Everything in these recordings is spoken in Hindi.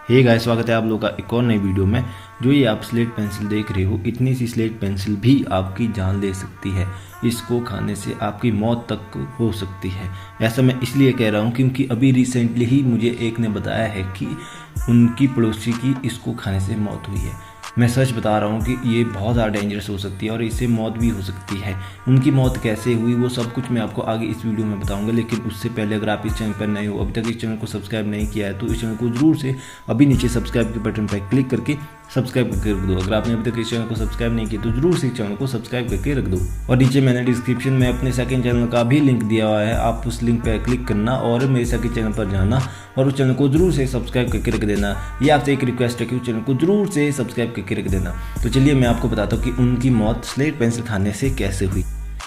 हे गाइस, स्वागत है आप लोगों का एक और नई वीडियो में। जो ये आप स्लेट पेंसिल देख रहे हो, इतनी सी स्लेट पेंसिल भी आपकी जान ले सकती है। इसको खाने से आपकी मौत तक हो सकती है। ऐसा मैं इसलिए कह रहा हूँ क्योंकि अभी रिसेंटली ही मुझे एक ने बताया है कि उनकी पड़ोसी की इसको खाने से मौत हुई है। मैं सच बता रहा हूँ कि ये बहुत ज़्यादा डेंजरस हो सकती है और इससे मौत भी हो सकती है। उनकी मौत कैसे हुई वो सब कुछ मैं आपको आगे इस वीडियो में बताऊंगा, लेकिन उससे पहले अगर आप इस चैनल पर नए हो, अभी तक इस चैनल को सब्सक्राइब नहीं किया है तो इस चैनल को ज़रूर से अभी नीचे सब्सक्राइब के बटन पर क्लिक करके सब्सक्राइब करके रख दो। अगर आपने अभी तक इस चैनल को सब्सक्राइब नहीं किया तो जरूर से इस चैनल को सब्सक्राइब करके रख दो। और नीचे मैंने डिस्क्रिप्शन में अपने सेकंड चैनल का भी लिंक दिया हुआ है, आप उस लिंक पर क्लिक करना और मेरे सेकंड चैनल पर जाना और उस चैनल को जरूर से सब्सक्राइब करके रख देना। ये आपसे एक रिक्वेस्ट है कि उस चैनल को जरूर से सब्सक्राइब करके रख देना। तो चलिए मैं आपको बताता हूँ कि उनकी मौत स्लेट पेंसिल खाने से कैसे हुई।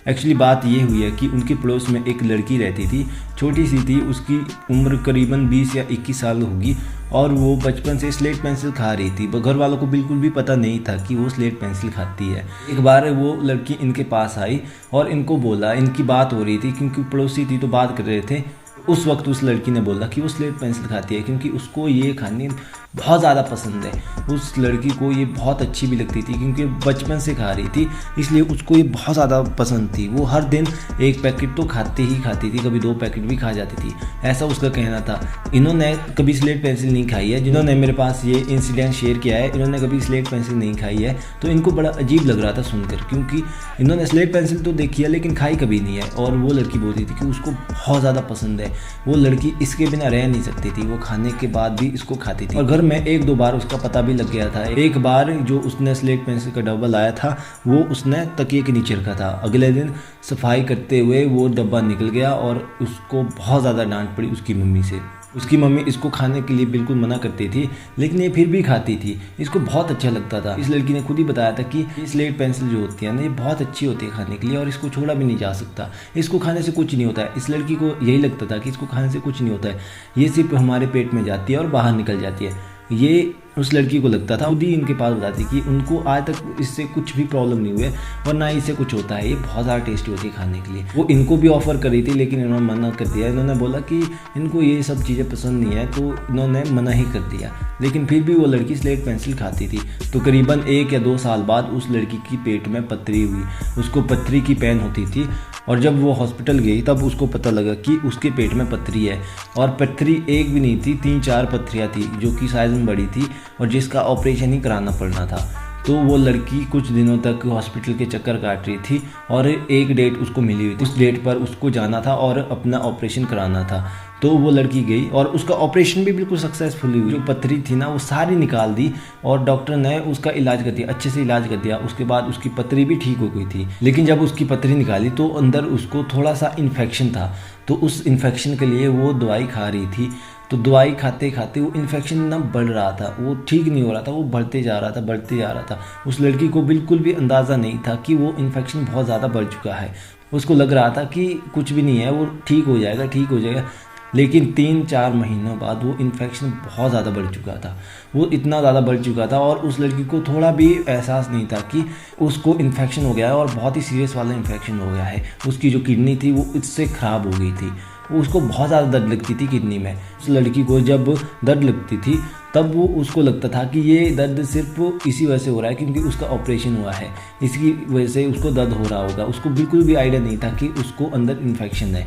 एक्चुअली बात ये हुई है कि उनके पड़ोस में एक लड़की रहती थी, छोटी सी थी, उसकी उम्र करीबन 20 या 21 साल होगी और वो बचपन से स्लेट पेंसिल खा रही थी। घर वालों को बिल्कुल भी पता नहीं था कि वो स्लेट पेंसिल खाती है। एक बार वो लड़की इनके पास आई और इनको बोला, इनकी बात हो रही थी क्योंकि पड़ोसी थी तो बात कर रहे थे। उस वक्त उस लड़की ने बोला कि वो स्लेट पेंसिल खाती है क्योंकि उसको ये खानी बहुत ज़्यादा पसंद है। उस लड़की को ये बहुत अच्छी भी लगती थी क्योंकि बचपन से खा रही थी, इसलिए उसको ये बहुत ज़्यादा पसंद थी। वो हर दिन एक पैकेट तो खाती ही खाती थी, कभी 2 पैकेट भी खा जाती थी, ऐसा उसका कहना था। इन्होंने कभी स्लेट पेंसिल नहीं खाई है, जिन्होंने मेरे पास ये इंसिडेंट शेयर किया है इन्होंने कभी स्लेट पेंसिल नहीं खाई है, तो इनको बड़ा अजीब लग रहा था सुनकर क्योंकि इन्होंने स्लेट पेंसिल तो देखी है लेकिन खाई कभी नहीं है। और वो लड़की बोलती थी कि उसको बहुत ज़्यादा पसंद है, वो लड़की इसके बिना रह नहीं सकती थी, वो खाने के बाद भी इसको खाती थी। और घर में 1-2 बार उसका पता भी लग गया था। एक बार जो उसने स्लेट पेंसिल का डब्बा लाया था वो उसने तकिए के नीचे रखा था। अगले दिन सफाई करते हुए वो डब्बा निकल गया और उसको बहुत ज़्यादा डांट पड़ी उसकी मम्मी से। उसकी मम्मी इसको खाने के लिए बिल्कुल मना करती थी लेकिन ये फिर भी खाती थी, इसको बहुत अच्छा लगता था। इस लड़की ने खुद ही बताया था कि स्लेट पेंसिल जो होती है ना, ये बहुत अच्छी होती है खाने के लिए और इसको छोड़ा भी नहीं जा सकता, इसको खाने से कुछ नहीं होता है। इस लड़की को यही लगता था कि इसको खाने से कुछ नहीं होता है, ये सिर्फ हमारे पेट में जाती है और बाहर निकल जाती है। ये उस लड़की को लगता था। खुद ही इनके पास बताती कि उनको आज तक इससे कुछ भी प्रॉब्लम नहीं हुई है और ना इससे कुछ होता है, ये बहुत ज़्यादा टेस्टी होती है खाने के लिए। वो इनको भी ऑफ़र कर रही थी लेकिन इन्होंने मना कर दिया। इन्होंने बोला कि इनको ये सब चीज़ें पसंद नहीं है तो इन्होंने मना ही कर दिया, लेकिन फिर भी वो लड़की स्लेट पेंसिल खाती थी। तो करीबन 1 या 2 साल बाद उस लड़की की पेट में पथरी हुई, उसको पथरी की पेन होती थी और जब वो हॉस्पिटल गई तब उसको पता लगा कि उसके पेट में पथरी है। और पथरी एक भी नहीं थी, 3-4 पथरियाँ थी जो कि साइज़ में बड़ी थी और जिसका ऑपरेशन ही कराना पड़ना था। तो वो लड़की कुछ दिनों तक हॉस्पिटल के चक्कर काट रही थी और एक डेट उसको मिली हुई थी, उस डेट पर उसको जाना था और अपना ऑपरेशन कराना था। तो वो लड़की गई और उसका ऑपरेशन भी बिल्कुल सक्सेसफुली हुई। जो पथरी थी ना वो सारी निकाल दी और डॉक्टर ने उसका इलाज कर दिया, अच्छे से इलाज कर दिया। उसके बाद उसकी पथरी भी ठीक हो गई थी, लेकिन जब उसकी पथरी निकाली तो अंदर उसको थोड़ा सा इन्फेक्शन था। तो उस इन्फेक्शन के लिए वो दवाई खा रही थी, तो दवाई खाते खाते वो इन्फेक्शन ना बढ़ रहा था, वो ठीक नहीं हो रहा था, वो बढ़ते जा रहा था, बढ़ते जा रहा था। उस लड़की को बिल्कुल भी अंदाज़ा नहीं था कि वो इन्फेक्शन बहुत ज़्यादा बढ़ चुका है। उसको लग रहा था कि कुछ भी नहीं है, वो ठीक हो जाएगा, ठीक हो जाएगा। लेकिन 3-4 महीनों बाद वो इन्फेक्शन बहुत ज़्यादा बढ़ चुका था, वो इतना ज़्यादा बढ़ चुका था और उस लड़की को थोड़ा भी एहसास नहीं था कि उसको इन्फेक्शन हो गया है और बहुत ही सीरियस वाला इन्फेक्शन हो गया है। उसकी जो किडनी थी वो इससे ख़राब हो गई थी, उसको बहुत ज़्यादा दर्द लगती थी किडनी में। उस लड़की को जब दर्द लगती थी तब वो उसको लगता था कि ये दर्द सिर्फ इसी वजह से हो रहा है क्योंकि उसका ऑपरेशन हुआ है, इसकी वजह से उसको दर्द हो रहा होगा। उसको बिल्कुल भी आइडिया नहीं था कि उसको अंदर इन्फेक्शन है।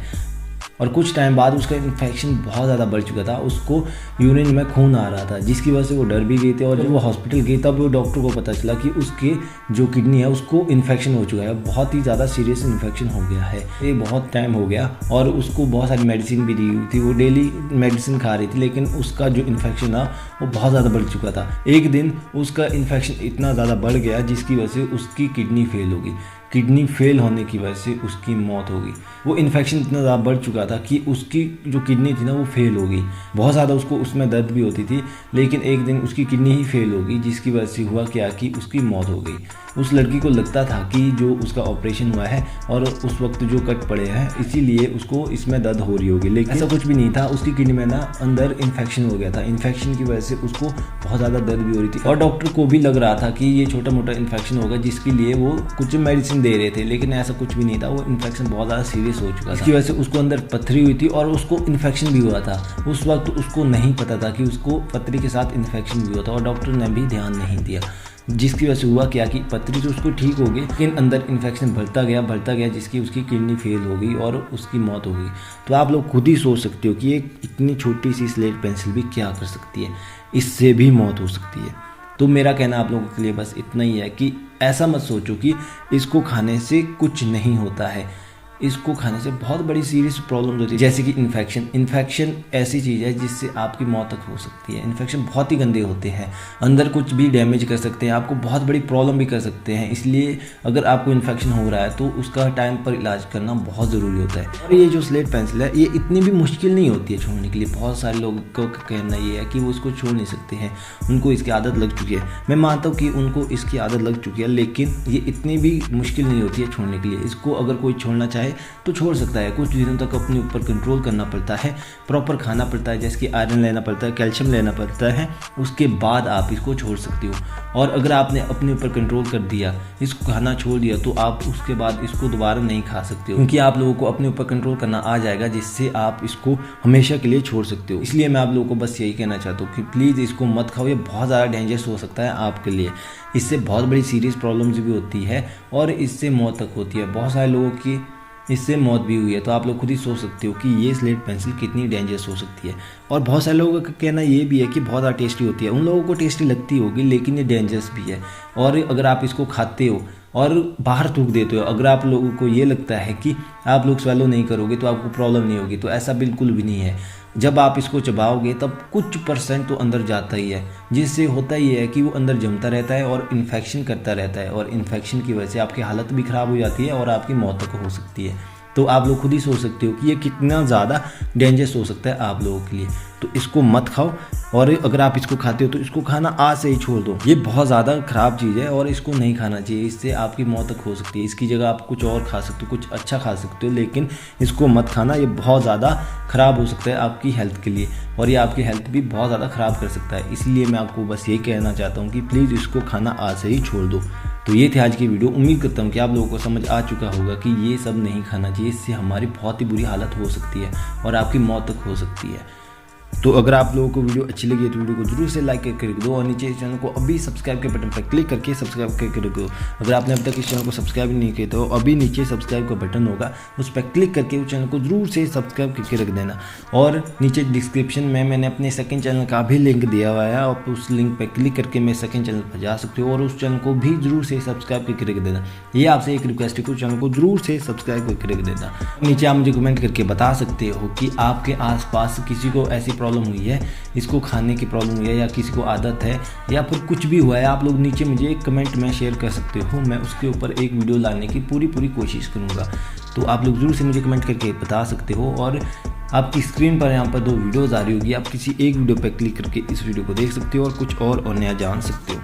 और कुछ टाइम बाद उसका इन्फेक्शन बहुत ज़्यादा बढ़ चुका था, उसको यूरिन में खून आ रहा था जिसकी वजह से वो डर भी गई थी। और जब वो हॉस्पिटल गई तब वो डॉक्टर को पता चला कि उसके जो किडनी है उसको इन्फेक्शन हो चुका है, बहुत ही ज़्यादा सीरियस इन्फेक्शन हो गया है। ये बहुत टाइम हो गया और उसको बहुत सारी मेडिसिन भी दी हुई थी, वो डेली मेडिसिन खा रही थी, लेकिन उसका जो इन्फेक्शन था वो बहुत ज़्यादा बढ़ चुका था। एक दिन उसका इन्फेक्शन इतना ज़्यादा बढ़ गया जिसकी वजह से उसकी किडनी फेल हो गई। किडनी फेल होने की वजह से उसकी मौत हो गई। वो इन्फेक्शन इतना ज़्यादा बढ़ चुका था कि उसकी जो किडनी थी ना वो फेल हो गई। बहुत ज़्यादा उसको उसमें दर्द भी होती थी, लेकिन एक दिन उसकी किडनी ही फेल हो गई जिसकी वजह से हुआ क्या कि उसकी मौत हो गई। उस लड़की को लगता था कि जो उसका ऑपरेशन हुआ है और उस वक्त जो कट पड़े हैं इसीलिए उसको इसमें दर्द हो रही होगी, लेकिन ऐसा कुछ भी नहीं था। उसकी किडनी में ना अंदर इन्फेक्शन हो गया था, इन्फेक्शन की वजह से उसको बहुत ज़्यादा दर्द भी हो रही थी और डॉक्टर को भी लग रहा था कि ये छोटा मोटा इन्फेक्शन होगा जिसके लिए वो कुछ मेडिसिन दे रहे थे, लेकिन ऐसा कुछ भी नहीं था। वो इन्फेक्शन बहुत ज़्यादा सीरियस हो चुका था। इसकी वजह से उसको अंदर पथरी हुई थी और उसको इन्फेक्शन भी हुआ था। उस वक्त उसको नहीं पता था कि उसको पथरी के साथ इन्फेक्शन भी हुआ था और डॉक्टर ने भी ध्यान नहीं दिया, जिसकी वजह से हुआ क्या कि पथरी तो उसको ठीक हो गई, लेकिन अंदर इन्फेक्शन बढ़ता गया, जिसकी उसकी किडनी फेल हो गई और उसकी मौत हो गई। तो आप लोग खुद ही सोच सकते हो कि एक इतनी छोटी सी स्लेट पेंसिल भी क्या कर सकती है, इससे भी मौत हो सकती है। तो मेरा कहना आप लोगों के लिए बस इतना ही है कि ऐसा मत सोचो कि इसको खाने से कुछ नहीं होता है। इसको खाने से बहुत बड़ी सीरियस प्रॉब्लम होती है, जैसे कि इन्फेक्शन ऐसी चीज़ है जिससे आपकी मौत तक हो सकती है। इन्फेक्शन बहुत ही गंदे होते हैं, अंदर कुछ भी डैमेज कर सकते हैं, आपको बहुत बड़ी प्रॉब्लम भी कर सकते हैं। इसलिए अगर आपको इन्फेक्शन हो रहा है तो उसका टाइम पर इलाज करना बहुत ज़रूरी होता है। और ये जो स्लेट पेंसिल है ये इतनी भी मुश्किल नहीं होती है छोड़ने के लिए। बहुत सारे लोगों का कहना ये है कि वो उसको छोड़ नहीं सकते हैं, उनको इसकी आदत लग चुकी है। मैं मानता हूँ कि उनको इसकी आदत लग चुकी है, लेकिन ये इतनी भी मुश्किल नहीं होती है छोड़ने के लिए। इसको अगर कोई छोड़ना चाहे तो छोड़ सकता है। कुछ दिनों तक अपने ऊपर कंट्रोल करना पड़ता है, प्रॉपर खाना पड़ता है, जैसे कि आयरन लेना पड़ता है, कैल्शियम लेना पड़ता है, उसके बाद आप इसको छोड़ सकते हो। और अगर आपने अपने ऊपर कंट्रोल कर दिया, इसको खाना छोड़ दिया, तो आप उसके बाद इसको दोबारा नहीं खा सकते हो, क्योंकि आप लोगों को अपने ऊपर कंट्रोल करना आ जाएगा, जिससे आप इसको हमेशा के लिए छोड़ सकते हो। इसलिए मैं आप लोगों को बस यही कहना चाहता हूँ कि प्लीज़ इसको मत खाओ, ये बहुत ज़्यादा डेंजरस हो सकता है आपके लिए। इससे बहुत बड़ी सीरियस प्रॉब्लम्स भी होती है और इससे मौत तक होती है। बहुत सारे लोगों की इससे मौत भी हुई है। तो आप लोग खुद ही सोच सकते हो कि ये स्लेट पेंसिल कितनी डेंजरस हो सकती है। और बहुत सारे लोगों का कहना ये भी है कि बहुत ज़्यादा टेस्टी होती है। उन लोगों को टेस्टी लगती होगी, लेकिन ये डेंजरस भी है। और अगर आप इसको खाते हो और बाहर थूक देते हो, अगर आप लोगों को ये लगता है कि आप लोग स्वैलो नहीं करोगे तो आपको प्रॉब्लम नहीं होगी, तो ऐसा बिल्कुल भी नहीं है। जब आप इसको चबाओगे तब कुछ % तो अंदर जाता ही है, जिससे होता ही है कि वो अंदर जमता रहता है और इन्फेक्शन करता रहता है, और इन्फेक्शन की वजह से आपकी हालत भी ख़राब हो जाती है और आपकी मौत तक हो सकती है। तो आप लोग खुद ही सोच सकते हो कि ये कितना ज़्यादा डेंजरस हो सकता है आप लोगों के लिए। तो इसको मत खाओ, और अगर आप इसको खाते हो तो इसको खाना आज से ही छोड़ दो। ये बहुत ज़्यादा ख़राब चीज़ है और इसको नहीं खाना चाहिए, इससे आपकी मौत तक हो सकती है। इसकी जगह आप कुछ और खा सकते हो, कुछ अच्छा खा सकते हो, लेकिन इसको मत खाना। ये बहुत ज़्यादा ख़राब हो सकता है आपकी हेल्थ के लिए, और ये आपकी हेल्थ भी बहुत ज़्यादा ख़राब कर सकता है। इसलिए मैं आपको बस यही कहना चाहता हूँ कि प्लीज़ इसको खाना आज से ही छोड़ दो। तो ये थी आज की वीडियो। उम्मीद करता हूँ कि आप लोगों को समझ आ चुका होगा कि ये सब नहीं खाना चाहिए, इससे हमारी बहुत ही बुरी हालत हो सकती है और आपकी मौत तक हो सकती है। तो अगर आप लोगों को वीडियो अच्छी लगी है तो वीडियो को जरूर से लाइक करके रख दो, और नीचे इस चैनल को अभी सब्सक्राइब के बटन पर क्लिक करके सब्सक्राइब करके रख दो। अगर आपने अब तक इस चैनल को सब्सक्राइब नहीं किया तो अभी नीचे सब्सक्राइब का बटन होगा, उस पर क्लिक करके उस चैनल को जरूर से सब्सक्राइब करके रख देना। और नीचे डिस्क्रिप्शन में मैंने अपने सेकंड चैनल का भी लिंक दिया हुआ है, आप उस लिंक पर क्लिक करके मेरे सेकंड चैनल पर जा सकते हो और उस चैनल को भी जरूर से सब्सक्राइब करके रख देना। ये आपसे एक रिक्वेस्ट है कि उस चैनल को जरूर से सब्सक्राइब करके रख देना। नीचे आप मुझे कमेंट करके बता सकते हो कि आपके आसपास किसी को ऐसी प्रॉब्लम हुई है, इसको खाने की प्रॉब्लम हुई है, या किसी को आदत है, या फिर कुछ भी हुआ है। आप लोग नीचे मुझे एक कमेंट में शेयर कर सकते हो, मैं उसके ऊपर एक वीडियो लाने की पूरी कोशिश करूँगा। तो आप लोग जरूर से मुझे कमेंट करके बता सकते हो। और आपकी स्क्रीन पर यहाँ पर 2 वीडियोज़ आ रही होगी, आप किसी एक वीडियो पर क्लिक करके इस वीडियो को देख सकते हो और कुछ और नया जान सकते हो।